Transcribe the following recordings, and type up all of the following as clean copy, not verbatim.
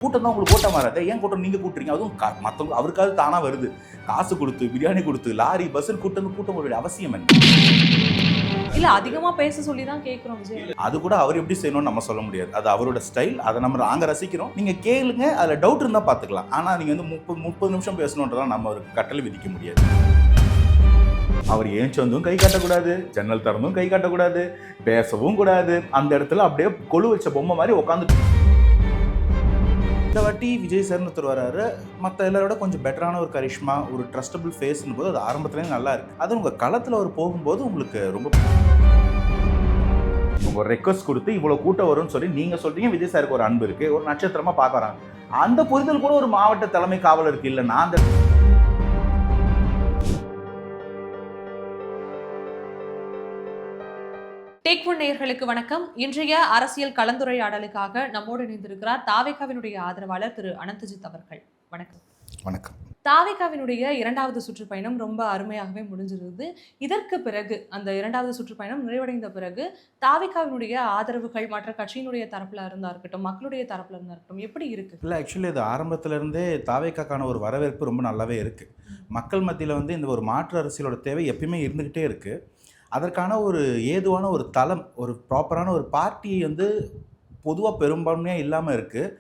கூட்டம் தான் உங்களுக்கு கூட்டம் வராது. ஏன் கூட்டம் நீங்க கூட்டுறீங்க? அதுவும் மத்தவங்க அவருக்காவது தானா வருது. காசு கொடுத்து, பிரியாணி கொடுத்து, லாரி பஸ் கூட்டம் ஒரு அவசியம் என்ன? இல்ல அதிகமா பேச சொல்லி தான் கேக்குறோம் விஜய். அது கூட அவர் எப்படி செய்யணும்னு நம்ம சொல்ல முடியாது. அது அவரோட ஸ்டைல். அதை நாங்க ரசிக்கிறோம். நீங்க கேளுங்க, அதுல டவுட் இருந்தா பாத்துக்கலாம். ஆனா நீங்க வந்து 30 நிமிஷம் பேசணுன்றதான் நம்ம ஒரு கட்டளை விதிக்க முடியாது. அவர் ஏஞ்சி வந்தும் கை காட்டக்கூடாது, ஜன்னல் திறந்தும் கை காட்டக்கூடாது, பேசவும் கூடாது. அந்த இடத்துல அப்படியே கொலு வச்ச பொம்மை மாதிரி உட்காந்து. இந்த வாட்டி விஜய் சார்னு ஒருத்தர் வராரு, மற்ற எல்லாரோட கொஞ்சம் பெட்டரான ஒரு கரிஷ்மா, ஒரு ட்ரஸ்டபிள் ஃபேஸ்னு போது அது ஆரம்பத்துலேயும் நல்லா இருக்கு. அது உங்கள் களத்தில் அவர் போகும்போது உங்களுக்கு ரொம்ப உங்கள் ரெக்வஸ்ட் கொடுத்து இவ்வளோ கூட்டம் வரும்னு சொல்லி நீங்கள் சொல்றீங்க. விஜய் சாருக்கு ஒரு அன்பு இருக்கு, ஒரு நட்சத்திரமா பார்க்கறாங்க. அந்த புரிதல் கூட ஒரு மாவட்ட தலைமை காவலருக்கு இல்லை. நான் அந்த டேக் ஒன் நேயர்களுக்கு வணக்கம். இன்றைய அரசியல் கலந்துரையாடலுக்காக நம்மோடு இணைந்திருக்கிறார் தாவேகாவினுடைய ஆதரவாளர் திரு அனந்தஜித் அவர்கள். வணக்கம். வணக்கம். தாவேகாவினுடைய இரண்டாவது சுற்றுப்பயணம் ரொம்ப அருமையாகவே முடிஞ்சிருது. இதற்கு பிறகு அந்த இரண்டாவது சுற்றுப்பயணம் நிறைவடைந்த பிறகு தாவேகாவினுடைய ஆதரவுகள் மற்ற கட்சியினுடைய தரப்புல இருந்தா இருக்கட்டும், மக்களுடைய தரப்புல இருந்தா இருக்கட்டும், எப்படி இருக்கு? இல்லை, ஆக்சுவலி இது ஆரம்பத்துல இருந்தே தாவேக்கான ஒரு வரவேற்பு ரொம்ப நல்லாவே இருக்கு. மக்கள் மத்தியில் வந்து இந்த ஒரு மாற்று அரசியலோட தேவை எப்பயுமே இருந்துகிட்டே இருக்கு. அதற்கான ஒரு ஏதுவான ஒரு தளம், ஒரு ப்ராப்பரான ஒரு பார்ட்டி வந்து பொதுவாக பெரும்பான்மையாக இல்லாமல் இருக்குது.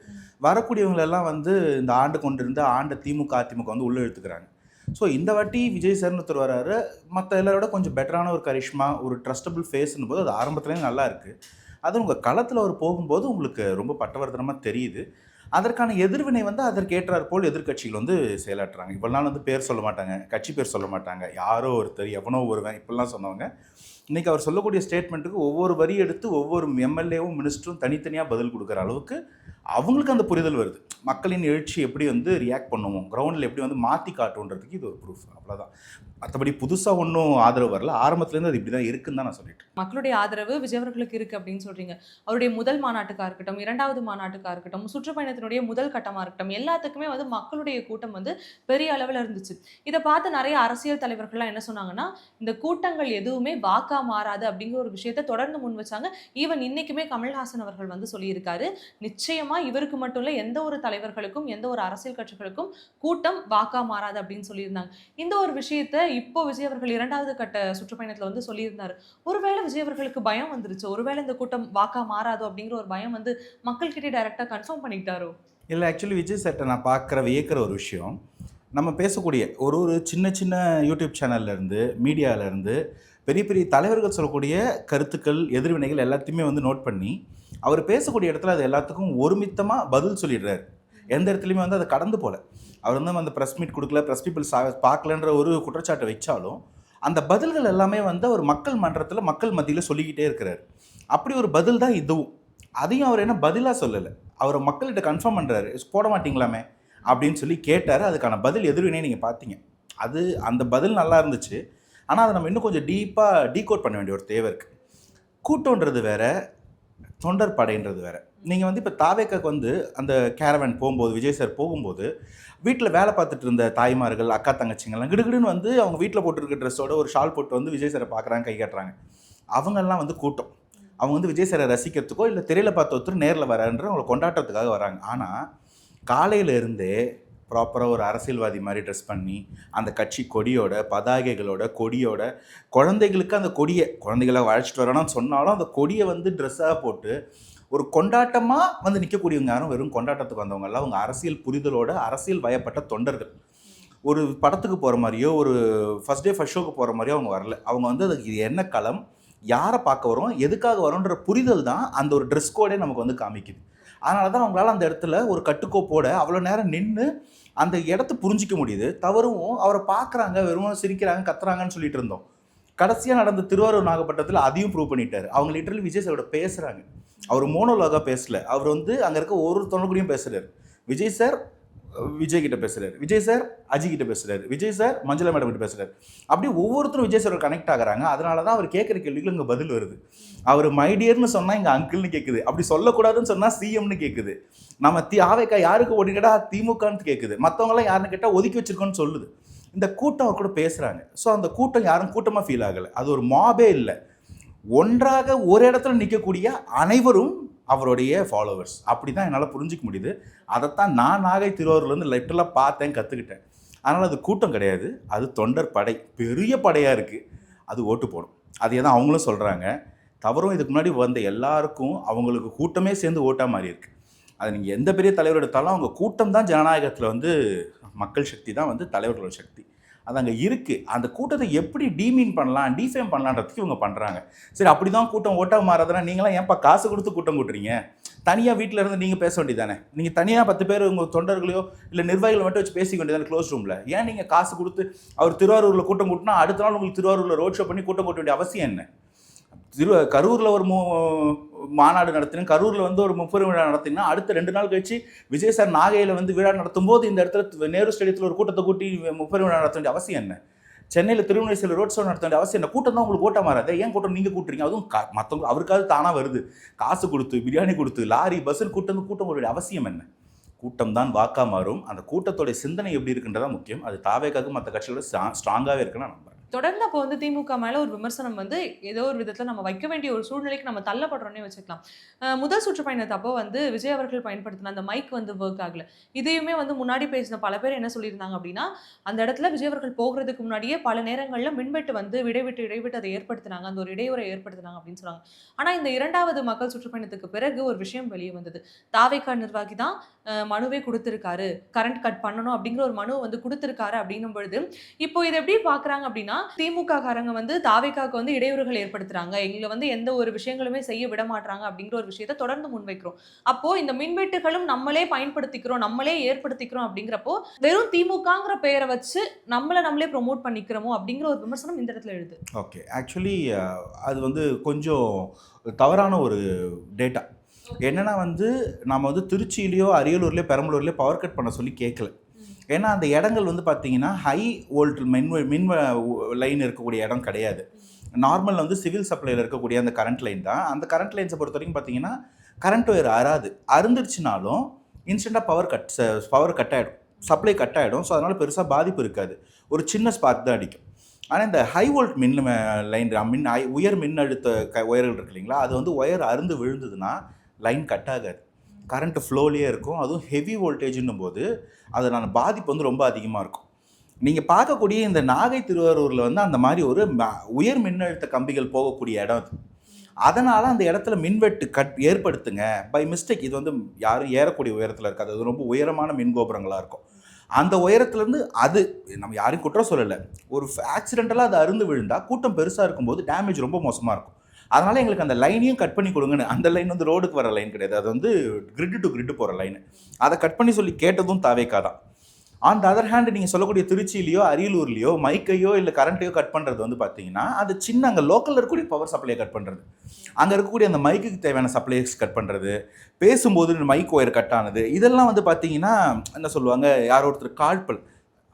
வரக்கூடியவங்களெல்லாம் வந்து இந்த ஆண்டு கொண்டிருந்த திமுக அதிமுக வந்து உள்ளே இழுத்துக்கிறாங்க. ஸோ இந்த வாட்டி விஜய் சார்னு ஒருத்தர் வராரு, மற்ற எல்லாரோட கொஞ்சம் பெட்டரான ஒரு கரிஷ்மா, ஒரு ட்ரஸ்டபிள் ஃபேஸ்னு போது அது ஆரம்பத்துலேயும் நல்லா இருக்குது. அது உங்கள் களத்தில் அவர் போகும்போது உங்களுக்கு ரொம்ப பட்டவர்த்தனமாக தெரியுது. அதற்கான எதிர்வினை வந்து அதற்கு ஏற்றாற் போல் எதிர்கட்சிகள் வந்து செயலாற்றுறாங்க. இவ்வளோ நாள் வந்து பேர் சொல்ல மாட்டாங்க, கட்சி பேர் சொல்ல மாட்டாங்க, யாரோ ஒருத்தர் எவனோ ஒருவன் இப்படிலாம் சொன்னவங்க இன்றைக்கி அவர் சொல்லக்கூடிய ஸ்டேட்மெண்ட்டுக்கு ஒவ்வொரு வரி எடுத்து ஒவ்வொரு எம்எல்ஏவும் மினிஸ்டரும் தனித்தனியாக பதில் கொடுக்குற அளவுக்கு அவங்களுக்கு அந்த புரிதல் வருது. மக்களின் எழுச்சி எப்படி வந்து ரியாக்ட் பண்ணுவோம், கிரவுண்டில் எப்படி வந்து மாற்றி காட்டுன்றதுக்கு இது ஒரு ப்ரூஃப். அவ்வளோதான். மற்றபடி புதுசாக ஒன்றும் ஆதரவு வரல. ஆரம்பத்துலேருந்து அது இப்படி தான் இருக்குன்னு தான் நான் சொல்லிட்டு. மக்களுடைய ஆதரவு விஜய் அவர்களுக்கு இருக்குது அப்படின்னு சொல்கிறீங்க. அவருடைய முதல் மாநாட்டுக்காக இருக்கட்டும், இரண்டாவது மாநாட்டுக்காக இருக்கட்டும், சுற்றுப்பயணத்தினுடைய முதல் கட்டமாக இருக்கட்டும், எல்லாத்துக்குமே வந்து மக்களுடைய கூட்டம் வந்து பெரிய அளவில் இருந்துச்சு. இதை பார்த்து நிறைய அரசியல் தலைவர்கள்லாம் என்ன சொன்னாங்கன்னா, இந்த கூட்டங்கள் எதுவுமே வாக்கா மாறாது அப்படிங்கிற ஒரு விஷயத்தை தொடர்ந்து முன் வச்சாங்க. ஈவன் இன்னைக்குமே கமல்ஹாசன் அவர்கள் வந்து சொல்லியிருக்காரு, நிச்சயமா இவருக்கு மட்டும் இல்லை, எந்த ஒரு தலைவர்களுக்கும் எந்த ஒரு அரசியல் கட்சிகளுக்கும் கூட்டம் வாக்கா மாறாது அப்படின்னு சொல்லியிருந்தாங்க. இந்த ஒரு விஷயத்தை இப்போ விஜய் அவர்கள் இரண்டாவது கட்ட சுற்றுப்பயணத்தில் வந்து சொல்லியிருந்தாரு. ஒருவேளை விஜய் அவர்களுக்கு பயம் வந்துருச்சு, ஒருவேளை இந்த கூட்டம் வாக்கா மாறாதோ அப்படிங்கிற ஒரு பயம் வந்து மக்கள்கிட்ட டைரக்டா கன்ஃபார்ம் பண்ணிட்டாரோ? இல்லை, ஆக்சுவலி விஜய் சார்ட்ட நான் வியக்கிற ஒரு விஷயம், நம்ம பேசக்கூடிய ஒரு சின்ன சின்ன யூடியூப் சேனல்லேருந்து, மீடியாவிலேருந்து பெரிய பெரிய தலைவர்கள் சொல்லக்கூடிய கருத்துக்கள், எதிர்வினைகள் எல்லாத்தையுமே வந்து நோட் பண்ணி அவர் பேசக்கூடிய இடத்துல அது எல்லாத்துக்கும் ஒருமித்தமாக பதில் சொல்லிடுறாரு. எந்த இடத்துலையுமே வந்து அதை கடந்து போகல. அவர் வந்து அந்த ப்ரெஸ் மீட் கொடுக்கல, ப்ரெஸ் பீப்புள்ஸ் பார்க்கலன்ற ஒரு குற்றச்சாட்டை வச்சாலும் அந்த பதில்கள் எல்லாமே வந்து அவர் மக்கள் மன்றத்தில் மக்கள் மத்தியில் சொல்லிக்கிட்டே இருக்கிறார். அப்படி ஒரு பதில் தான் இதுவும். அதையும் அவர் என்ன பதிலாக சொல்லலை, அவர் மக்கள்கிட்ட கன்ஃபார்ம் பண்ணுறாரு. போட மாட்டிங்களாமே அப்படின்னு சொல்லி கேட்டார். அதுக்கான பதில் எதிர்வினை நீங்கள் பார்த்தீங்க. அது அந்த பதில் நல்லா இருந்துச்சு. ஆனால் அதை நம்ம இன்னும் கொஞ்சம் டீப்பாக டீகோட் பண்ண வேண்டிய ஒரு தேவை இருக்குது. கூட்டம்ன்றது வேற, தொண்டர் படைன்றது வேற. நீங்கள் வந்து இப்போ தாவேக்காக்கு வந்து அந்த கேரவன் போகும்போது, விஜய் சார் போகும்போது வீட்டில் வேலை பார்த்துட்டு இருந்த தாய்மார்கள், அக்கா தங்கச்சிங்கெல்லாம் கிடுகிடுன்னு வந்து அவங்க வீட்டில் போட்டுருக்க ட்ரெஸ்ஸோட ஒரு ஷால் போட்டு வந்து விஜய் சாரை பார்க்குறாங்க, கை காட்டுறாங்க. அவங்கெல்லாம் வந்து கூட்டம். அவங்க வந்து விஜய் சாரை ரசிக்கிறதுக்கோ இல்லை திரையில் பார்த்த ஒருத்தர் நேரில் வரான்ற அவங்களை கொண்டாட்டத்துக்காக வராங்க. ஆனால் காலையில் இருந்தே ப்ராப்பராக ஒரு அரசியல்வாதி மாதிரி ட்ரெஸ் பண்ணி அந்த கட்சி கொடியோட, பதாகைகளோட, கொடியோட, குழந்தைகளுக்கு அந்த கொடியை குழந்தைகளை வளைச்சிட்டு வரணும்னு சொன்னாலும் அந்த கொடியை வந்து ட்ரெஸ்ஸாக போட்டு ஒரு கொண்டாட்டமாக வந்து நிற்கக்கூடியவங்க யாரும் வெறும் கொண்டாட்டத்துக்கு வந்தவங்கெல்லாம் அவங்க அரசியல் புரிதலோட, அரசியல் வயப்பட்ட தொண்டர்கள். ஒரு படத்துக்கு போகிற மாதிரியோ, ஒரு ஃபஸ்ட் டே ஃபஸ்ட் ஷோக்கு போகிற மாதிரியோ அவங்க வரல. அவங்க வந்து அதுக்கு இது என்ன களம், யாரை பார்க்க வரோம், எதுக்காக வரோன்ற புரிதல் தான் அந்த ஒரு ட்ரெஸ் கோடே நமக்கு வந்து காமிக்குது. அதனால தான் அவங்களால அந்த இடத்துல ஒரு கட்டுக்கோப்போட அவ்வளோ நேரம் நின்று அந்த இடத்த புரிஞ்சிக்க முடியுது. தவறும் அவரை பார்க்குறாங்க, வெறும் சிரிக்கிறாங்க, கத்துறாங்கன்னு சொல்லிட்டு இருந்தோம். கடைசியாக நடந்த திருவாரூர் நாகப்பட்டினத்தில் அதையும் ப்ரூவ் பண்ணிட்டார். அவங்க லிட்டரலி விஜய் சாரோட பேசுகிறாங்க. அவர் மோனோலாகாக பேசல, அவர் வந்து அங்கே இருக்க ஒரு தொண்டர்கூடையும் பேசுகிறார். விஜய் சார் விஜய் கிட்ட பேசுகிறார், விஜய் சார் அஜய் கிட்ட பேசுகிறார், விஜய் சார் மஞ்சளா மேடம் கிட்ட பேசுகிறார். அப்படி ஒவ்வொருத்தரும் விஜய் சார் கனெக்ட் ஆகிறாங்க. அதனால தான் அவர் கேட்குற கேள்விகள் இங்கே பதில் வருது. அவர் மைடியர்னு சொன்னால் இங்கே அங்கிள்னு கேட்குது, அப்படி சொல்லக்கூடாதுன்னு சொன்னால் சிஎம்னு கேட்குது. நம்ம ஆவேக்கா யாருக்கு ஓடிக்கடா திமுகன்னு கேட்குது, மற்றவங்களாம் யாருன்னு கேட்டால் ஒதுக்கி வச்சிருக்கோன்னு சொல்லுது. இந்த கூட்டம் அவர் கூட பேசுகிறாங்க. ஸோ அந்த கூட்டம் யாரும் கூட்டமாக ஃபீல் ஆகலை. அது ஒரு மாபே இல்லை. ஒன்றாக ஒரு இடத்துல நிற்கக்கூடிய அனைவரும் அவருடைய ஃபாலோவர்ஸ். அப்படி தான் என்னால் புரிஞ்சிக்க முடியுது. அதைத்தான் நான் நாகை திருவாரூர்லேருந்து லிட்டரலாக பார்த்தேன், கற்றுக்கிட்டேன். அதனால் அது கூட்டம் கிடையாது, அது தொண்டர் படை, பெரிய படையாக இருக்குது. அது ஓட்டு போடும். அதே தான் அவங்களும் சொல்கிறாங்க. தவறும் இதுக்கு முன்னாடி வந்த எல்லாருக்கும் அவங்களுக்கு கூட்டமே சேர்ந்து ஓட்டாக மாறி இருக்குது. அது நீங்கள் எந்த பெரிய தலைவர் எடுத்தாலும் அவங்க கூட்டம் தான் ஜனநாயகத்தில் வந்து மக்கள் சக்தி தான் வந்து தலைவர்களோட சக்தி. அது அங்கே இருக்குது. அந்த கூட்டத்தை எப்படி டீமீன் பண்ணலாம், டிஃபேம் பண்ணலான்றதுக்கு இவங்க பண்ணுறாங்க. சரி, அப்படி தான் கூட்டம் ஓட்டாக மாறதுனா நீங்களாம் ஏன்ப்பா காசு கொடுத்து கூட்டம் கூட்டுறீங்க? தனியாக வீட்டில் இருந்து நீங்கள் பேச வேண்டியதானே? நீங்கள் தனியாக 10 பேர் உங்கள் தொண்டர்களையோ இல்லை நிர்வாகிகளை மட்டும் வச்சு பேசிக்க வேண்டியதானே க்ளோஸ் ரூமில்? ஏன் நீங்கள் காசு கொடுத்து அவர் திருவாரூரில் கூட்டம் கூட்டினா அடுத்த நாள் உங்களுக்கு திருவாரூரில் ரோட் ஷோ பண்ணி கூட்டம் கூட்ட வேண்டிய அவசியம் என்ன? கரூரில் ஒரு மாநாடு நடத்தினேன், கரூரில் வந்து ஒரு முப்பெரும் விழா நடத்தினா அடுத்த 2 நாள் கழிச்சு விஜய் சார் நாகையில் வந்து விழா நடத்தும் போது இந்த இடத்துல நேரு ஸ்டேடியத்தில் ஒரு கூட்டத்தை கூட்டி முப்பெரும் விழா நடத்த வேண்டிய அவசியம் என்ன? சென்னையில் திருவண்ணாமலையில் ரோட் ஷோ நடத்த வேண்டிய அவசியம் என்ன? கூட்டம் தான் உங்களுக்கு ஓட்ட மாறாது. ஏன் கூட்டம் நீங்கள் கூட்டுறீங்க? அதுவும் மற்றவங்க அவருக்காவது தானாக வருது, காசு கொடுத்து பிரியாணி கொடுத்து லாரி பஸ்ஸில் கூட்டம் ஒரு அவசியம் என்ன? கூட்டம் தான் வாக்கா மாறும். அந்த கூட்டத்தோடைய சிந்தனை எப்படி இருக்குன்றதான் முக்கியம். அது தாவேக்காக மற்ற கட்சிகளோட ஸ்ட்ராங்காகவே இருக்குன்னு நான் நம்புறேன். தொடர்ந்து அப்போ வந்து திமுக மேல ஒரு விமர்சனம் வந்து ஏதோ ஒரு விதத்துல நம்ம வைக்க வேண்டிய ஒரு சூழ்நிலைக்கு நம்ம தள்ளப்படுறோம்னே வச்சுக்கலாம். முதல் சுற்றுப்பயணத்து அப்போ வந்து விஜய் அவர்கள் பயன்படுத்தின அந்த மைக் வந்து ஒர்க் ஆகல. இதையுமே வந்து முன்னாடி பேசின பல பேர் என்ன சொல்லியிருந்தாங்க அப்படின்னா, அந்த இடத்துல விஜய் அவர்கள் போகிறதுக்கு முன்னாடியே பல நேரங்கள்ல மின்வெட்டு வந்து இடைவிட்டு அதை ஏற்படுத்தினாங்க, அந்த ஒரு இடையூறை ஏற்படுத்தினாங்க அப்படின்னு சொன்னாங்க. ஆனா இந்த 2வது மக்கள் சுற்றுப்பயணத்துக்கு பிறகு ஒரு விஷயம் வெளியே வந்தது. தாவேகா நிர்வாகி தான் மனுவே கொடுத்திருக்காரு, கரண்ட் கட் பண்ணணும் அப்படிங்கிற ஒரு மனு வந்து கொடுத்திருக்காரு அப்படின்னும் பொழுது, இப்போ இதை எப்படி பாக்குறாங்க அப்படின்னா, திமுக காரங்க வந்து தாவேகாவுக்கு வந்து இடையூறுகள் ஏற்படுத்துறாங்க, எங்களை வந்து எந்த ஒரு விஷயங்களுமே செய்ய விட மாட்டாங்க அப்படிங்கிற ஒரு விஷயத்தை தொடர்ந்து முன்வைக்கிறோம். அப்போ இந்த மின்வெட்டுகளும் நம்மளே பயன்படுத்திக்கிறோம், நம்மளே ஏற்படுத்திக்கிறோம் அப்படிங்கிறப்போ வெறும் திமுகங்கிற பெயரை வச்சு நம்மளே ப்ரொமோட் பண்ணிக்கிறோமோ அப்படிங்கிற ஒரு விமர்சனம் இந்த இடத்துல எழுது. ஓகே, ஆக்சுவலி அது வந்து கொஞ்சம் தவறான ஒரு டேட்டா. என்னன்னா வந்து நம்ம வந்து திருச்சியிலையோ அரியலூர்லையோ பெரம்பலூர்லையோ பவர் கட் பண்ண சொல்லி கேட்கல. ஏன்னா அந்த இடங்கள் வந்து பார்த்தீங்கன்னா ஹை வோல்ட் மின் லைன் இருக்கக்கூடிய இடம் கிடையாது. நார்மல் வந்து சிவில் சப்ளையில் இருக்கக்கூடிய அந்த கரண்ட் லைன் தான். அந்த கரண்ட் லைன்ஸை பொறுத்த வரைக்கும் பார்த்தீங்கன்னா கரண்ட் ஒயர் அருந்துருச்சுனாலும் இன்ஸ்டண்ட்டாக பவர் கட் ஆகிடும், சப்ளை கட் ஆகிடும். ஸோ அதனால் பெருசாக பாதிப்பு இருக்காது, ஒரு சின்ன ஸ்பார்க் தான் அடிக்கும். ஆனால் இந்த ஹை வோல்ட் லைன் உயர் மின்னழுத்த ஒயர்கள் இருக்கு இல்லைங்களா, அது வந்து ஒயர் அருந்து விழுந்ததுன்னா லைன் கட் ஆகாது, கரண்ட்டு ஃப்ளோலேயே இருக்கும். அதுவும் ஹெவி வோல்டேஜ்னும் போது அதனால பாதிப்பு வந்து ரொம்ப அதிகமாக இருக்கும். நீங்கள் பார்க்கக்கூடிய இந்த நாகை திருவாரூரில் வந்து அந்த மாதிரி ஒரு உயர் மின்னழுத்த கம்பிகள் போகக்கூடிய இடம் அது. அதனால் அந்த இடத்துல மின்வெட்டு ஏற்படுத்துங்க பை மிஸ்டேக். இது வந்து யாரும் ஏறக்கூடிய உயரத்தில் இருக்காது, அது ரொம்ப உயரமான மின் கோபுரங்களாக இருக்கும். அந்த உயரத்துலேருந்து அது நம்ம யாரையும் குற்றம் சொல்லலை, ஒரு ஆக்சிடென்டலாக அது அருந்து விழுந்தால் கூட்டம் பெருசாக இருக்கும்போது டேமேஜ் ரொம்ப மோசமாக இருக்கும். அதனால் எங்களுக்கு அந்த லைனையும் கட் பண்ணி கொடுங்கன்னு. அந்த லைன் வந்து ரோடுக்கு வர லைன் கிடையாது, அது வந்து கிரிட் டு கிரிட் போகிற லைனு. அதை கட் பண்ணி சொல்லி கேட்டதும் தாவேக்கா தான். ஆன் த அதர் ஹேண்ட் நீங்கள் சொல்லக்கூடிய திருச்சியிலையோ அரியலூர்லையோ மைக்கையோ இல்லை கரண்ட்டையோ கட் பண்ணுறது வந்து பார்த்தீங்கன்னா அது சின்ன அங்கே லோக்கலில் இருக்கக்கூடிய பவர் சப்ளையை கட் பண்ணுறது, அங்கே இருக்கக்கூடிய அந்த மைக்குக்கு தேவையான சப்ளைஸ் கட் பண்ணுறது, பேசும்போது மைக் ஒயர் கட் ஆனது, இதெல்லாம் வந்து பார்த்தீங்கன்னா என்ன சொல்லுவாங்க, யாரோ ஒருத்தர் கால்பல்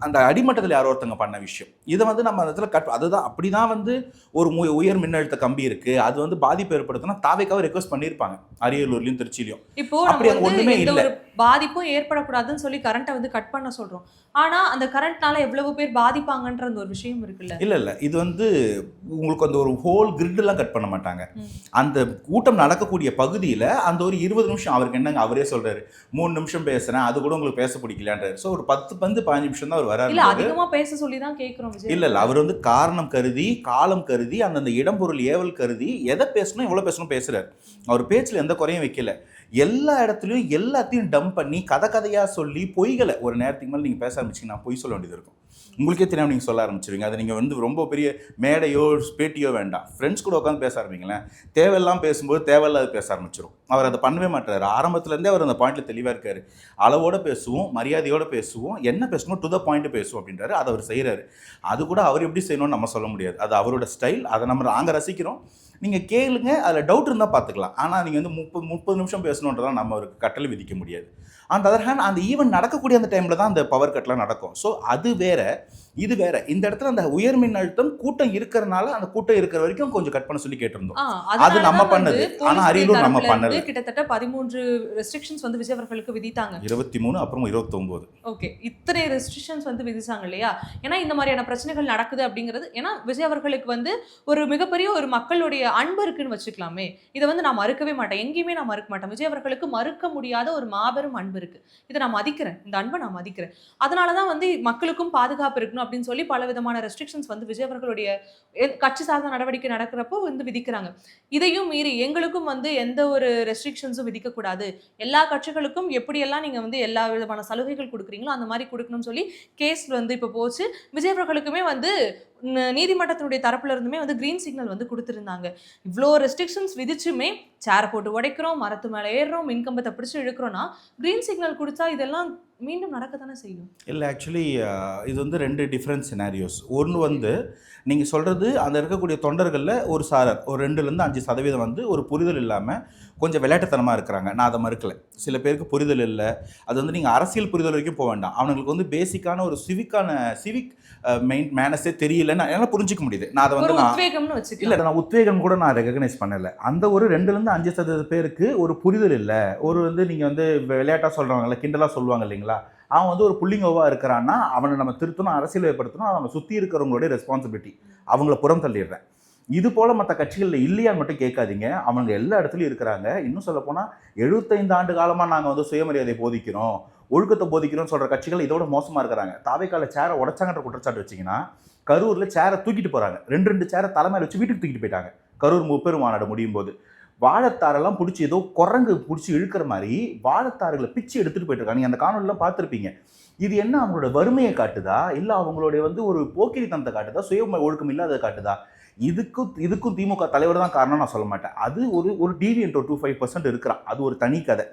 அந்த அடிமட்டத்தில் யாரோ ஒருத்தங்க பண்ண விஷயம். இதை வந்து நம்ம அந்த இடத்துல அதுதான் அப்படி தான் வந்து ஒரு உயர் மின்னழுத்த கம்பி இருக்குது, அது வந்து பாதிப்பு ஏற்படுத்தினா தாவேக்காவை ரெக்வஸ்ட் பண்ணியிருப்பாங்க அரியலூர்லையும் திருச்சியிலையும். இப்போ அப்படி ஒன்றுமே இல்லை, பாதிப்பும் ஏற்படக்கூடாதுன்னு சொல்லி கரண்ட்டை வந்து கட் பண்ண சொல்கிறோம். ஆனால் அந்த கரண்ட்னால எவ்வளவு பேர் பாதிப்பாங்கன்ற அந்த ஒரு விஷயம் இருக்குல்ல. இல்லை இது வந்து உங்களுக்கு அந்த ஒரு ஹோல் கிரிட்டெல்லாம் கட் பண்ண மாட்டாங்க. அந்த கூட்டம் நடக்கக்கூடிய பகுதியில் அந்த ஒரு 20 நிமிஷம், அவருக்கு என்னங்க அவரே சொல்கிறாரு 3 நிமிஷம் பேசுகிறேன், அது கூட உங்களுக்கு பேச பிடிக்கலான்றாரு. ஸோ ஒரு 15 நிமிஷம் தான் அவர் வராரு. இல்லை அதிகமாக பேச சொல்லி தான் கேட்குறோம். இல்லை அவர் வந்து காரணம் கருதி காலம் கருதி அந்தந்த இடம் பொருள் ஏவல் கருதி எதை பேசணும் எவ்வளோ பேசணும் பேசுகிறார். அவர் பேச்சில் எந்த குறையும் வைக்கல. எல்லா இடத்துலையும் எல்லாத்தையும் டம்ப் பண்ணி கதையாக சொல்லி பொய்களை ஒரு நேரத்துக்கு மேலே நீங்கள் பேச ஆரம்பிச்சிங்கன்னா பொய் சொல்ல வேண்டியது இருக்கும். உங்களுக்கே தெரியாமல் நீங்கள் சொல்ல ஆரம்பிச்சிருவீங்க. அதை நீங்கள் வந்து ரொம்ப பெரிய மேடையோ பேட்டியோ வேண்டாம், ஃப்ரெண்ட்ஸ் கூட உட்காந்து பேச ஆரம்பிங்களேன். தேவையெல்லாம் பேசும்போது தேவையில்லாத பேச ஆரம்பிச்சிடும். அவர் அதை பண்ணவே மாட்டார். ஆரம்பத்துலேருந்தே அவர் அந்த பாயிண்டில் தெளிவாக இருக்கார். அளவோடு பேசுவோம், மரியாதையோடு பேசுவோம், என்ன பேசணும் டு த பாயிண்ட் பேசுவோம் அப்படின்றாரு. அதை அவர் செய்கிறாரு. அது கூட அவர் எப்படி செய்யணும்னு நம்ம சொல்ல முடியாது, அது அவரோட ஸ்டைல். அதை நாங்கள் ரசிக்கிறோம். நீங்கள் கேளுங்க, அதில் டவுட் இருந்தால் பார்த்துக்கலாம். ஆனால் நீங்கள் வந்து 30 நிமிஷம் பேசணுன்றதான் நம்ம அவருக்கு கட்டளை விதிக்க முடியாது. அந்த அதர் ஹேண்ட் அந்த ஈவெண்ட் நடக்கக்கூடிய அந்த டைமில் தான் அந்த பவர் கட்லாம் நடக்கும். ஸோ அது வேற, இது வேற. இந்த இடத்துல அந்த உயர் மின் அழுத்தம் கூட்டம் இருக்கிறனால அந்த கூட்டம் இருக்கிற வரைக்கும் கொஞ்சம் கட் பண்ண சொல்லி கேட்டிருந்தோம். அது நம்ம பண்ணது. ஆனா அரியலூர் நம்ம பண்ணல. கிட்டத்தட்ட 13 ரெஸ்ட்ரிக்ஷன்ஸ் வந்து விஜய் அவர்களுக்கு விதித்தாங்க. 23 அப்புறம் 29. ஓகே, இத்தனை ரெஸ்ட்ரிக்ஷன்ஸ் வந்து விதிச்சாங்க இல்லையா? ஏன்னா இந்த மாதிரியான பிரச்சனைகள் நடக்குது அப்படிங்கிறது, ஏன்னா விஜய் அவர்களுக்கு வந்து ஒரு மிகப்பெரிய ஒரு மக்களுடைய அன்பு இருக்குன்னு வச்சுக்கலாமே. இதை வந்து நான் மறுக்கவே மாட்டேன், எங்கேயுமே நான் மறுக்க மாட்டேன். விஜய் அவர்களுக்கு மறுக்க முடியாத ஒரு மாபெரும் அன்பு இருக்கு. இதை நான் மதிக்கிறேன், இந்த அன்பை நான் மதிக்கிறேன். அதனாலதான் வந்து மக்களுக்கும் பாதுகாப்பு இருக்கணும் அப்படின்னு சொல்லி பல விதமான ரெஸ்ட்ரிக்ஷன்ஸ் வந்து விஜய் அவர்களுடைய கட்சி சார்ந்த நடவடிக்கை நடக்கிறப்போ வந்து விதிக்கிறாங்க. இதையும் மீறி எங்களுக்கும் வந்து எந்த ஒரு ரெஸ்ட்ரிக்ஷன்ஸும் விதிக்க கூடாது, எல்லா கட்சிகளுக்கும் எப்படியெல்லாம் நீங்க வந்து எல்லா விதமான சலுகைகள் கொடுக்குறீங்களோ அந்த மாதிரி கொடுக்கணும்னு சொல்லி கேஸ் வந்து இப்போ போச்சு. விஜய் அவர்களுக்குமே வந்து நீதிமன்றத்தினுடைய தரப்புல இருந்துமே வந்து கிரீன் சிக்னல் வந்து கொடுத்துருந்தாங்க. இவ்வளோ ரெஸ்ட்ரிக்ஷன்ஸ் விதிச்சுமே சேரை போட்டு உடைக்கிறோம், மரத்து மேலே ஏறுறோம், மின்கம்பத்தை பிடிச்சி இழுக்கிறோம்னா கிரீன் சிக்னல் கொடுத்தா இதெல்லாம் மீண்டும் நடக்க தானே செய்யும். இல்லை, ஆக்சுவலி இது வந்து 2 டிஃப்ரெண்ட் சினாரியோஸ். ஒன்று வந்து நீங்கள் சொல்கிறது அந்த இருக்கக்கூடிய தொண்டர்களில் ஒரு சாரர் ஒரு 2லேருந்து 5% வந்து ஒரு புரிதல் இல்லாமல் கொஞ்சம் விளையாட்டுத்தனமாக இருக்கிறாங்க. நான் அதை மறுக்கலை. சில பேருக்கு புரிதல் இல்லை. அது வந்து நீங்கள் அரசியல் புரிதல் வரைக்கும் போக வேண்டாம். அவங்களுக்கு வந்து பேசிக்கான ஒரு சிவிக் மேனஸே தெரியலன்னு என்னால் புரிஞ்சிக்க முடியுது. நான் அதை வந்து நான் உத்வேகம் கூட நான் ரெகக்னைஸ் பண்ணலை. அந்த ஒரு 2லேருந்து 5% பேருக்கு ஒரு புரிதல் இல்லை. ஒரு வந்து நீங்கள் வந்து விளையாட்டாக சொல்கிறவங்கள கிண்டலாக சொல்லுவாங்க இல்லைங்களா, அவன் வந்து ஒரு புள்ளிங்கோவாக இருக்கிறான்னா அவனை நம்ம திருத்தணும், அரசியல் ஏற்படுத்தணும். அவங்க சுற்றி இருக்கிறவங்களுடைய ரெஸ்பான்சிபிலிட்டி. அவங்கள புறம் தள்ளிடுறேன். இது போல் மற்ற கட்சிகளில் இல்லையான்னு மட்டும் கேட்காதீங்க. அவங்க எல்லா இடத்துலையும் இருக்கிறாங்க. இன்னும் சொல்லப்போனால் 75 ஆண்டு காலமாக நாங்கள் வந்து சுயமரியாதை போதிக்கிறோம், ஒழுக்கத்தை போதிக்கிறோம்னு சொல்கிற கட்சிகள் இதோட மோசமாக இருக்கிறாங்க. தாவேக்கால சேரை உடைச்சாங்கன்ற குற்றச்சாட்டு வச்சிங்கன்னா, கரூரில் சேரை தூக்கிட்டு போகிறாங்க. 2 சேரை தலைமையில் வச்சு வீட்டுக்கு தூக்கிட்டு போயிட்டாங்க. கரூர் முப்பெரும் மாநாடு முடியும் போது வாழைத்தாரெல்லாம் பிடிச்சி ஏதோ குரங்கு பிடிச்சி இழுக்கிற மாதிரி வாழைத்தாறுகளை பிச்சு எடுத்துகிட்டு போயிட்டு இருக்காங்க. நீங்கள் அந்த காணொலிலாம் பார்த்துருப்பீங்க. இது என்ன அவங்களோட வறுமையை காட்டுதா, இல்லை அவங்களுடைய வந்து ஒரு போக்கிரித்தனத்தை காட்டுதா, சுய ஒழுக்கம் இல்லாததை காட்டுதா? இதுக்கும் திமுக தலைவர் தான் காரணம் நான் சொல்ல மாட்டேன். அது ஒரு டிவியன்ட் 25% இருக்கிறான். அது ஒரு தனி கதை.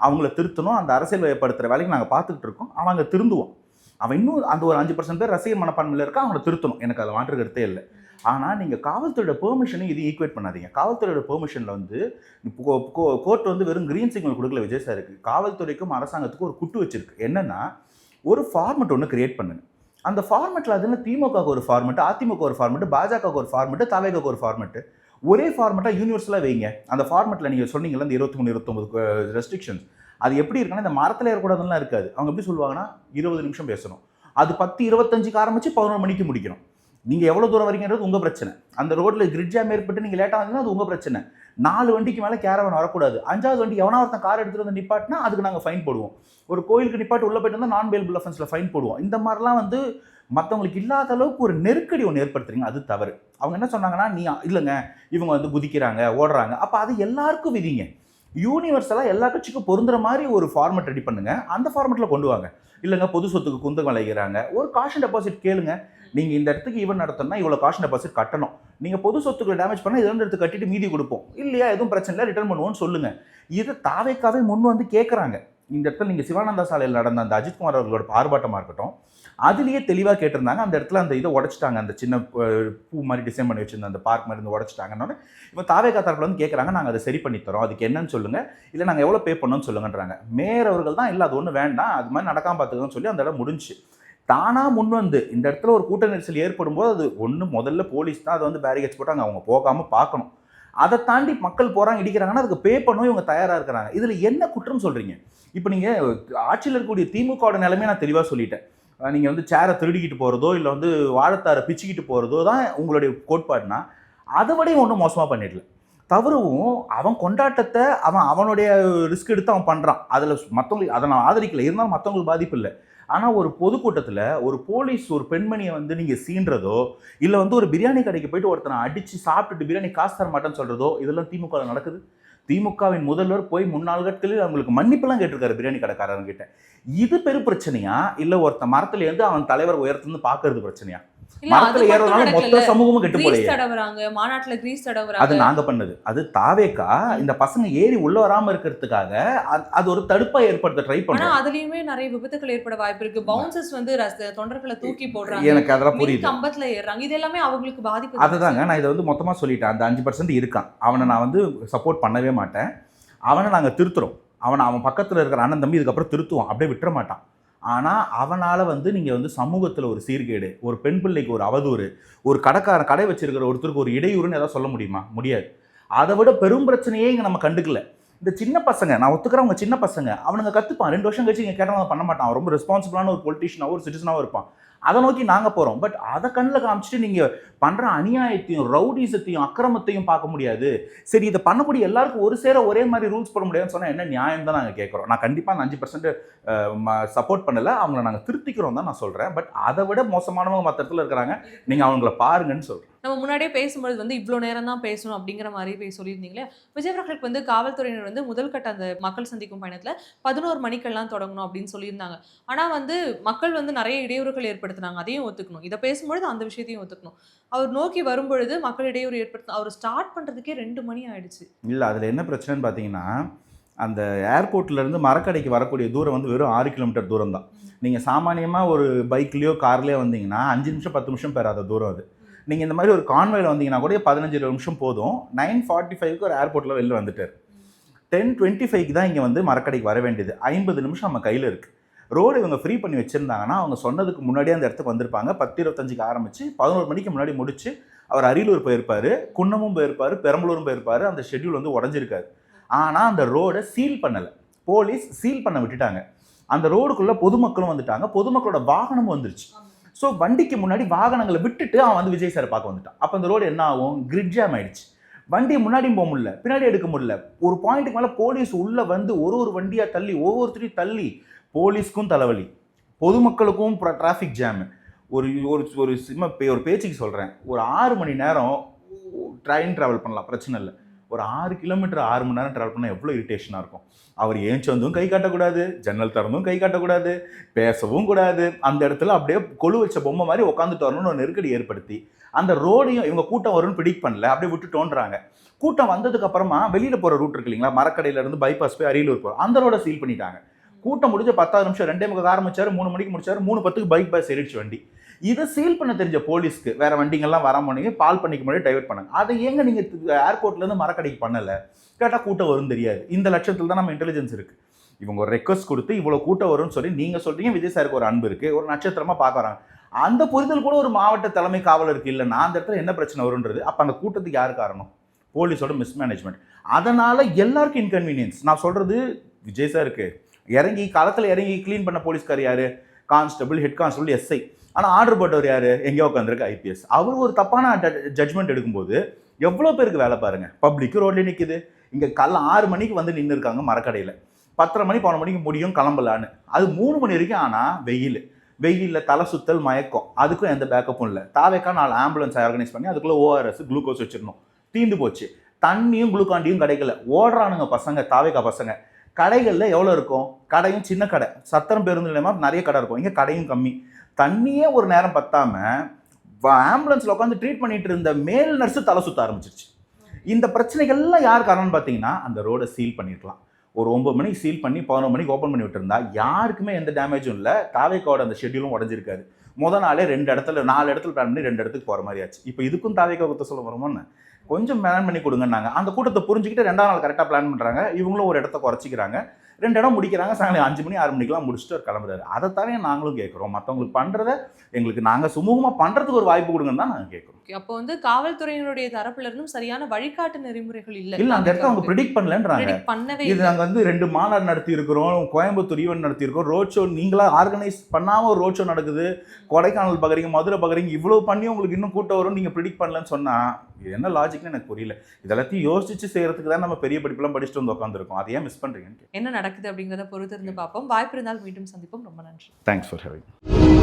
அவங்கள திருத்தணும், அந்த அரசியல் வயப்படுத்துகிற வேலைக்கு நாங்கள் பார்த்துக்கிட்டு இருக்கோம். அவங்க திருந்துவோம். அவன் இன்னும் அந்த ஒரு 5% பேர் ரசிகர் மனப்பான்மையில் இருக்கா, அவங்கள திருத்தணும். எனக்கு அதை மாற்று கருத்தே இல்லை. ஆனால் நீங்கள் காவல்துறையோட பெர்மிஷனை இது ஈக்குவேட் பண்ணாதீங்க. காவல்துறையோட பெர்மிஷனில் வந்து கோர்ட் வந்து வெறும் கிரீன் சிக்னல் கொடுக்கல விஜய் சாருக்கு. காவல்துறைக்கும் அரசாங்கத்துக்கும் ஒரு குட்டு வச்சிருக்கு. என்னன்னா, ஒரு ஃபார்மெட் ஒன்று கிரியேட் பண்ணுங்க. அந்த ஃபார்மெட்டில் அது என்ன, திமுகவுக்கு ஒரு ஃபார்மெட்டு, அதிமுக ஒரு ஃபார்மெட்டு, பாஜகவுக்கு ஒரு ஃபார்மெட்டு, தவேகாவுக்கு ஒரு ஃபார்மெட்டு, ஒரே ஃபார்மெட்டாக யூனிவர்சலாக வைங்க. அந்த ஃபார்மெட்டில் நீங்கள் சொன்னீங்கல்ல இந்த 23, 29 ரெஸ்ட்ரிக்ஷன்ஸ், அது எப்படி இருக்குன்னா, இந்த மரத்தில் ஏறக்கூடாதுலாம் இருக்காது. அவங்க எப்படி சொல்லுவாங்கன்னா 20 நிமிஷம் பேசணும், அது 10:25 ஆரம்பித்து 11 மணிக்கு முடிக்கணும். நீங்கள் எவ்வளோ தூரம் வரீங்கன்றது உங்கள் பிரச்சனை. அந்த ரோட்டில் கிரிட் ஜாம் ஏற்பட்டு நீங்கள் லேட்டாக வந்தீங்கன்னா அது உங்கள் பிரச்சனை. 4 வண்டிக்கு மேலே கேரவன் வரக்கூடாது. 5வது வண்டி எவனா ஒருத்தன் கார் எடுத்துகிட்டு வந்து நிப்பாட்டினா அதுக்கு நாங்கள் ஃபைன் போடுவோம். ஒரு கோயிலுக்கு நிப்பாட்டு உள்ளே போய்ட்டு வந்தால் நான் பேலபிள் அஃபென்ஸில் ஃபைன் போடுவோம். இந்த மாதிரிலாம் வந்து மற்றவங்களுக்கு இல்லாத அளவுக்கு ஒரு நெருக்கடி ஒன்று ஏற்படுத்துறீங்க. அது தவறு. அவங்க என்ன சொன்னாங்கன்னா, நீ இல்லைங்க இவங்க வந்து குதிக்கிறாங்க ஓடுறாங்க, அப்போ அது எல்லாருக்கும் விதிங்க. யூனிவர்சலாக எல்லா கட்சிக்கும் பொருந்துற மாதிரி ஒரு ஃபார்மெட் ரெடி பண்ணுங்க. அந்த ஃபார்மெட்டில் கொண்டு வாங்க. இல்லைங்க பொது சொத்துக்கு குந்தகம் விளைகிறாங்க, ஒரு காஷன் டெபாசிட் கேளுங்க. நீங்கள் இந்த இடத்துக்கு ஈவென்ட் நடத்தணும்னா இவ்வளோ காஷன் டெபாசிட் கட்டணும். நீங்கள் பொது சொத்துக்களை டேமேஜ் பண்ணால் இதெல்லாம் எடுத்து கட்டிட்டு மீதி கொடுப்போம், இல்லையா எதுவும் பிரச்சனை இல்லை ரிட்டர்ன் பண்ணுவோன்னு சொல்லுங்கள். இதை தாவேக்காவே முன் வந்து கேட்குறாங்க. இந்த இடத்துல நீங்கள் சிவானந்தா சாலையில் நடந்த அந்த அஜித்குமார் அவர்களோட ஆர்ப்பாட்டமாக இருக்கட்டும், அதுலேயே தெளிவாக கேட்டிருந்தாங்க. அந்த இடத்துல அந்த இதை உடச்சிட்டாங்க, அந்த சின்ன பூ மாதிரி டிசைன் பண்ணி வச்சுருந்த அந்த பார்க் மாதிரி இருந்து உடச்சிட்டாங்கன்னு இப்போ தாவேக்கா தரப்பில் வந்து கேட்குறாங்க, நாங்கள் அதை சரி பண்ணி தரோம், அதுக்கு என்னன்னு சொல்லுங்கள், இல்லை நாங்கள் எவ்வளோ பே பண்ணோன்னு சொல்லுங்கன்றாங்க. மேயர் அவர்கள் தான் இல்லை அது ஒன்றும் வேண்டாம், அது மாதிரி நடக்காமல் பார்த்துக்கன்னு சொல்லி அந்த இடம் முடிஞ்சு. தானாக முன் வந்து இந்த இடத்துல ஒரு கூட்ட நெரிசல் ஏற்படும் போது அது ஒன்று முதல்ல போலீஸ் தான் அதை வந்து பேரிகேட்ஸ் போட்டாங்க, அவங்க போகாமல் பார்க்கணும். அதை தாண்டி மக்கள் போகிறாங்க இடிக்கிறாங்கன்னா அதுக்கு பே பண்ணவும் இவங்க தயாராக இருக்கிறாங்க. இதில் என்ன குற்றம் சொல்கிறீங்க? இப்போ நீங்கள் ஆட்சியில் இருக்கக்கூடிய திமுகவோட நிலைமையை நான் தெளிவாக சொல்லிட்டேன். நீங்கள் வந்து சேரை திருடிக்கிட்டு போகிறதோ இல்லை வந்து வாழைத்தாரை பிச்சுக்கிட்டு போகிறதோ தான் உங்களுடைய கோட்பாடுனா, அதை விட ஒன்றும் மோசமாக பண்ணிடல. தவறுவும் அவன் கொண்டாட்டத்தை அவனுடைய ரிஸ்க் எடுத்து அவன் பண்ணுறான். அதில் மற்றவங்களுக்கு அதை நான் ஆதரிக்கலை, இருந்தாலும் மற்றவங்களுக்கு பாதிப்பு இல்லை. ஆனால் ஒரு பொதுக்கூட்டத்தில் ஒரு போலீஸ் ஒரு பெண்மணியை வந்து நீங்கள் சீன்றதோ இல்லை வந்து ஒரு பிரியாணி கடைக்கு போயிட்டு ஒருத்தனை அடித்து சாப்பிட்டுட்டு பிரியாணி காசு தர மாட்டேன்னு சொல்கிறதோ இதெல்லாம் திமுக நடக்குது. திமுகவின் முதல்வர் போய் முன்னாள்களில் அவங்களுக்கு மன்னிப்பெல்லாம் கேட்டிருக்காரு பிரியாணி கடைக்காரர்கிட்ட. இது பெரு பிரச்சனையா, இல்லை ஒருத்த மரத்துல இருந்து அவன் தலைவர் உயரத்துலேருந்து பார்க்கறது பிரச்சனையா? மரத்துல ஏறதுனால மொத்த சமூகமும் கெட்டு போலையே. மாநாட்டுல கிரீஸ் தடவுறாங்க, அது நாங்க பண்ணது. அது தாவேக்கா இந்த பசங்க ஏறி உள்ள வராம இருக்கிறதுக்காக அது ஒரு தடுப்பா ஏற்படுத்த ட்ரை பண்ணா, அதுலயுமே நிறைய விபத்துகள் ஏற்பட வாய்ப்பு இருக்கு. பவுன்சர்ஸ் வந்து தொண்டர்களை தூக்கி போடுறாங்க, எனக்கு அதெல்லாம் புரியுது, கம்பத்துல ஏறாங்க, இது எல்லாமே அவங்களுக்கு பாதிப்பு. அதுதாங்க நான் இதை வந்து மொத்தமா சொல்லிட்டேன். அந்த 5% இருக்கான், அவனை நான் வந்து சப்போர்ட் பண்ணவே மாட்டேன். அவனை நாங்க திருத்துறோம். அவன் பக்கத்தில் இருக்கிற அண்ணன் தம்பி இதுக்கப்புறம் திருத்துவான், அப்படியே விட்டுற மாட்டான். ஆனால் அவனால் வந்து நீங்கள் வந்து சமூகத்தில் ஒரு சீர்கேடு, ஒரு பெண் பிள்ளைக்கு ஒரு அவதூறு, ஒரு கடைக்காரன் கடை வச்சிருக்கிற ஒருத்தருக்கு ஒரு இடையூறுன்னு ஏதாவது சொல்ல முடியுமா? முடியாது. அதை விட பெரும் பிரச்சனையே இங்கே நம்ம கண்டுக்கல. இந்த சின்ன பசங்க, நான் ஒத்துக்கிறவங்க சின்ன பசங்க, அவனுங்க கற்றுப்பான். 2 வருஷம் கழிச்சு இங்கே கேட்டால் பண்ண மாட்டான். அவன் ரொம்ப ரெஸ்பான்சிபிளான ஒரு பொலிட்டிஷியனாகவும் ஒரு சிட்டிசனாகவும் இருப்பான். அதை நோக்கி நாங்கள் போகிறோம். பட் அதை கண்ணில் காமிச்சிட்டு நீங்கள் பண்ணுற அநியாயத்தையும் ரவுடிசத்தையும் அக்கிரமத்தையும் பார்க்க முடியாது. சரி, இதை பண்ணக்கூடிய எல்லாருக்கும் ஒரு சேர ஒரே மாதிரி ரூல்ஸ் போட முடியாதுன்னு சொன்னால் என்ன நியாயம் தான் நாங்கள் கேட்குறோம். நான் கண்டிப்பாக அந்த 5% சப்போர்ட் பண்ணலை, அவங்கள நாங்கள் திருத்திக்கிறோம் தான் நான் சொல்கிறேன். பட் அதை விட மோசமானவங்க மற்ற இடத்துல இருக்கிறாங்க, நீங்கள் அவங்கள பாருங்கன்னு சொல்கிறேன். நம்ம முன்னாடியே பேசும்பொழுது வந்து இவ்வளோ நேரம் தான் பேசணும் அப்படிங்கிற மாதிரி சொல்லியிருந்தீங்களே, விஜய் அவர்களுக்கு வந்து காவல்துறையினர் வந்து முதல் கட்ட அந்த மக்கள் சந்திக்கும் பயணத்தில் 11 மணிக்கெல்லாம் தொடங்கணும் அப்படின்னு சொல்லியிருந்தாங்க. ஆனால் வந்து மக்கள் வந்து நிறைய இடையூறுகள் ஏற்படுத்தினாங்க, அதையும் ஒத்துக்கணும். இதை பேசும்பொழுது அந்த விஷயத்தையும் ஒத்துக்கணும். அவர் நோக்கி வரும்பொழுது மக்கள் இடையூறு ஏற்படுத்த அவர் ஸ்டார்ட் பண்ணுறதுக்கே 2 மணி ஆயிடுச்சு. இல்லை, அதில் என்ன பிரச்சனைன்னு பார்த்தீங்கன்னா, அந்த ஏர்போர்ட்லேருந்து மரக்கடைக்கு வரக்கூடிய தூரம் வந்து வெறும் 6 கிலோமீட்டர் தூரம் தான். நீங்கள் சாமானியமாக ஒரு பைக்லேயோ கார்லேயோ வந்தீங்கன்னா 5 நிமிஷம் 10 நிமிஷம் பெறாத தூரம் அது. நீங்கள் இந்த மாதிரி ஒரு கான்வேயில் வந்தீங்கன்னா கூட 15-20 நிமிஷம் போதும். 9:45க்கு ஒரு ஏர்போர்ட்டில் வெளில வந்துட்டார். 10:25க்கு தான் இங்கே வந்து மரக்கடைக்கு வர வேண்டியது. 50 நிமிஷம் நம்ம கையில் இருக்குது. ரோடு இவங்க ஃப்ரீ பண்ணி வச்சுருந்தாங்கன்னா அவங்க சொன்னதுக்கு முன்னாடியே அந்த இடத்துக்கு வந்திருப்பாங்க. 10:25க்கு ஆரம்பித்து 11 மணிக்கு முன்னாடி முடிச்சு அவர் அரியலூர் போயிருப்பார், குன்னமும் போயிருப்பார், பெரம்பலூரும் போயிருப்பார். அந்த ஷெட்யூல் வந்து உடஞ்சிருக்காது. ஆனால் அந்த ரோடை சீல் பண்ணலை, போலீஸ் சீல் பண்ண விட்டுட்டாங்க. அந்த ரோடுக்குள்ளே பொதுமக்களும் வந்துட்டாங்க, பொதுமக்களோட வாகனமும் வந்துருச்சு. ஸோ வண்டிக்கு முன்னாடி வாகனங்களை விட்டுட்டு அவன் வந்து விஜய் சாரை பார்க்க வந்துட்டான். அப்போ அந்த ரோடு என்ன ஆகும்? கிரிட் ஜாம் ஆயிடுச்சு. வண்டியை முன்னாடியும் போக முடியல, பின்னாடி எடுக்க முடியல. ஒரு பாயிண்ட்டுக்கு மேலே போலீஸ் உள்ளே வந்து ஒரு வண்டியாக தள்ளி ஒவ்வொருத்தரையும் தள்ளி போலீஸ்க்கும் தலைவலி, பொதுமக்களுக்கும் டிராஃபிக் ஜாமு. ஒரு ஒரு ஒரு பேச்சுக்கு சொல்கிறேன், ஒரு 6 மணி நேரம் ட்ரெயின் ட்ராவல் பண்ணலாம், பிரச்சனை இல்லை. ஒரு 6 கிலோமீட்டர் 6 மணி நேரம் ட்ராவல் பண்ணால் எவ்வளோ இரிட்டேஷனாக இருக்கும். அவர் ஏஞ்சி வந்தும் கை காட்டக்கூடாது, ஜன்னல் திறந்தும் கை காட்டக்கூடாது, பேசவும் கூடாது. அந்த இடத்துல அப்படியே கொழு வச்ச பொம்மை மாதிரி உட்காந்துட்டு வரணும்னு ஒரு நெருக்கடி ஏற்படுத்தி அந்த ரோடையும் இவங்க கூட்டம் வரும்னு ப்ரிடிக்ட் பண்ணல, அப்படியே விட்டுட்டோன்றாங்க. கூட்டம் வந்ததுக்கு அப்புறமா வெளியில் போகிற ரூட் இருக்கு இல்லைங்களா, மரக்கடையிலேருந்து பைபாஸ் போய் அரியலூர் போகிறோம், அந்த ரோடை சீல் பண்ணிட்டாங்க. கூட்டம் முடிஞ்ச 10 நிமிஷம் 2:30 ஆரம்பிச்சாரு, 3 மணிக்கு முடிச்சாரு, 3:10க்கு பைக் பாஸ் ஏறிடுச்சு வண்டி. இதை சீல் பண்ண தெரிஞ்ச போலீஸ்க்கு வேற வண்டிங்கெல்லாம் வராம பால் பண்ணிக்கு முன்னாடி டைவர்ட் பண்ணாங்க. அதை ஏங்க நீங்க ஏர்போர்ட்லேருந்து மரக்கடைக்கு பண்ணலை? கேட்டால் கூட்டம் வரும் தெரியாது. இந்த லட்சத்தில் தான் நம்ம இன்டெலிஜென்ஸ் இருக்கு. இவங்க ஒரு ரெக்வஸ்ட் கொடுத்து இவ்வளோ கூட்டம் வரும்னு சொல்லி நீங்கள் சொல்றீங்க, விஜய் சாருக்கு ஒரு அன்பு இருக்குது, ஒரு நட்சத்திரமாக பார்க்க வராங்க. அந்த புரிதல் கூட ஒரு மாவட்ட தலைமை காவலருக்கு இல்லைன்னா அந்த இடத்துல என்ன பிரச்சனை வரும்ன்றது. அப்போ அந்த கூட்டத்துக்கு யார் காரணம்? போலீஸோட மிஸ்மேனேஜ்மெண்ட். அதனால எல்லாருக்கும் இன்கன்வீனியன்ஸ். நான் சொல்றது விஜய் சாருக்கு இறங்கி களத்தில் இறங்கி க்ளீன் பண்ண போலீஸ்கார் யார்? Constable, head constable, SI. ஆனால் ஆர்டர் போட்டவர் யார்? எங்கேயோ உட்காந்துருக்கு ஐபிஎஸ். அவர் ஒரு தப்பான ஜட்மெண்ட் எடுக்கும்போது எவ்வளோ பேருக்கு வேலை பாருங்க. பப்ளிக்கு ரோட்ல நிற்குது. இங்கே காலைல 6 மணிக்கு வந்து நின்று இருக்காங்க மரக்கடையில், 10:30 மணி 11 மணிக்கு முடியும் கிளம்பலான்னு. அது 3 மணி வரைக்கும். ஆனால் வெயிலில் தலை சுத்தல், மயக்கம், அதுக்கும் எந்த பேக்கப்பும் இல்லை. தாவேக்கா 4 ஆம்புலன்ஸ் ஆர்கனைஸ் பண்ணி அதுக்குள்ளே ஓஆர்எஸ் குளுக்கோஸ் வச்சிடணும், தீந்து போச்சு. தண்ணியும் குளுக்காண்டியும் கிடைக்கல, ஓடுறானுங்க பசங்க, தாவேக்கா பசங்க. கடைகளில் எவ்வளோ இருக்கும்? கடையும் சின்ன கடை, சத்திரம் பேருந்து நிலையமாக நிறைய கடை இருக்கும், இங்கே கடையும் கம்மி. தண்ணியே ஒரு நேரம் பத்தாம ஆம்புலன்ஸில் உட்காந்து ட்ரீட் பண்ணிட்டு இருந்த மேல் நர்ஸு தலை சுத்த ஆரம்பிச்சிருச்சு. இந்த பிரச்சனைகள்லாம் யார் காரணம்னு பார்த்தீங்கன்னா அந்த ரோடை சீல் பண்ணியிருக்கலாம். ஒரு 9 மணிக்கு சீல் பண்ணி 11 மணிக்கு ஓப்பன் பண்ணி விட்டுருந்தா யாருக்குமே எந்த டேமேஜும் இல்லை. தாவேக்காவோட அந்த ஷெட்யூலும் உடஞ்சிருக்காது. முத நாளே 4 இடத்துல பிளான் பண்ணி 2 இடத்துக்கு போகிற மாதிரி ஆச்சு. இப்போ இதுக்கும் தாவேக்கா குத்த சொல்ல வருமோன்னு கொஞ்சம் பிளான் பண்ணி கொடுங்கன்னாங்க. அந்த கூட்டத்தை புரிஞ்சுக்கிட்டு 2ஆம் நாள் கரெக்டாக பிளான் பண்ணுறாங்க. இவங்களும் ஒரு இடத்த குறைச்சிக்கிறாங்க, 2 இடம் முடிக்கிறாங்க. சாயங்காலம் 5 மணி 6 மணிக்கெலாம் முடிச்சுட்டு அவர் கிளம்புறாரு. அதைத்தானே நாங்களும் கேட்குறோம். மற்றவங்களுக்கு பண்ணுறத எங்களுக்கு நாங்கள் சுமூகமாக பண்ணுறதுக்கு ஒரு வாய்ப்பு கொடுங்கன்னு தான் நாங்கள் கேட்குறோம். அப்போ வந்து காவல்துறையினுடைய தரப்புல இருந்தும் சரியான வழிகாட்டு நெறிமுறைகள் இல்லை. அந்த இடத்த அவங்க ப்ரிடிக்ட் பண்ணலன்றாங்க. இது நாங்கள் வந்து 2 மாநாடு நடத்தி இருக்கிறோம், கோயம்புத்தூர் ஈவென்ட் நடத்தி இருக்கோம், ரோட் ஷோ நீங்களா ஆர்கனைஸ் பண்ணாமல் ஒரு ரோட் ஷோ நடக்குது, கொடைக்கானல் பார்க்குறீங்க, மதுரை பார்க்குறீங்க, இவ்வளோ பண்ணி உங்களுக்கு இன்னும் கூட்டம் வரும், நீங்கள் ப்ரிடிக்ட் பண்ணலன்னு சொன்னால் இது என்ன லாஜிக்னு எனக்கு புரியல. இதெல்லாத்தையும் யோசிச்சு செய்யறதுக்கு தான் நம்ம பெரிய படிப்புலாம் படிச்சுட்டு வந்து உட்காந்துருக்கோம். அதை ஏன் மிஸ் பண்ணுறீங்கன்னு என்ன நடக்குது அப்படிங்கிறத பொறுத்து இருந்து பார்ப்போம். வாய்ப்பு இருந்தால் மீண்டும் சந்திப்போம். ரொம்ப நன்றி. Thanks for having.